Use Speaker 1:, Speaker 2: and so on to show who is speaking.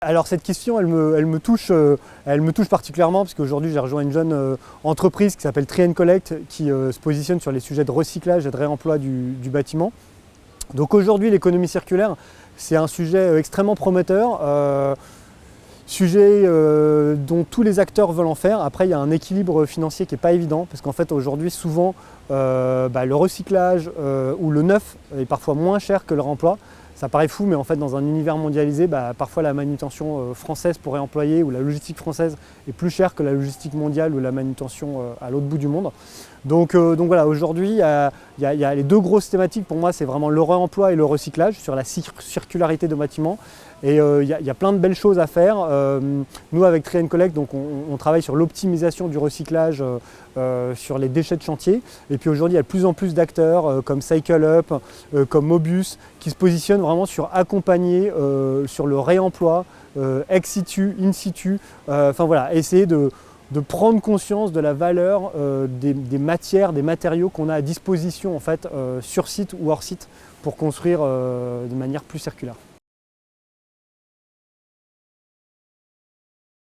Speaker 1: Alors cette question, elle me touche particulièrement parce qu'aujourd'hui j'ai rejoint une jeune entreprise qui s'appelle Tree & Collect qui se positionne sur les sujets de recyclage et de réemploi du bâtiment. Donc aujourd'hui l'économie circulaire, c'est un sujet extrêmement prometteur. Sujet dont tous les acteurs veulent en faire. Après, il y a un équilibre financier qui n'est pas évident parce qu'en fait, aujourd'hui, souvent, le recyclage ou le neuf est parfois moins cher que le réemploi. Ça paraît fou, mais en fait, dans un univers mondialisé, parfois la manutention française pour réemployer ou la logistique française est plus chère que la logistique mondiale ou la manutention à l'autre bout du monde. Donc voilà, aujourd'hui, il y a les deux grosses thématiques pour moi, c'est vraiment le réemploi et le recyclage sur la circularité de bâtiments. Et il y a plein de belles choses à faire. Nous, avec Tree & Collect, donc on travaille sur l'optimisation du recyclage sur les déchets de chantier. Et puis aujourd'hui, il y a de plus en plus d'acteurs comme Cycle Up, comme Mobius, qui se positionnent vraiment sur accompagner sur le réemploi, ex situ, in situ. Enfin voilà, essayer de prendre conscience de la valeur des matières, des matériaux qu'on a à disposition en fait, sur site ou hors site pour construire de manière plus circulaire.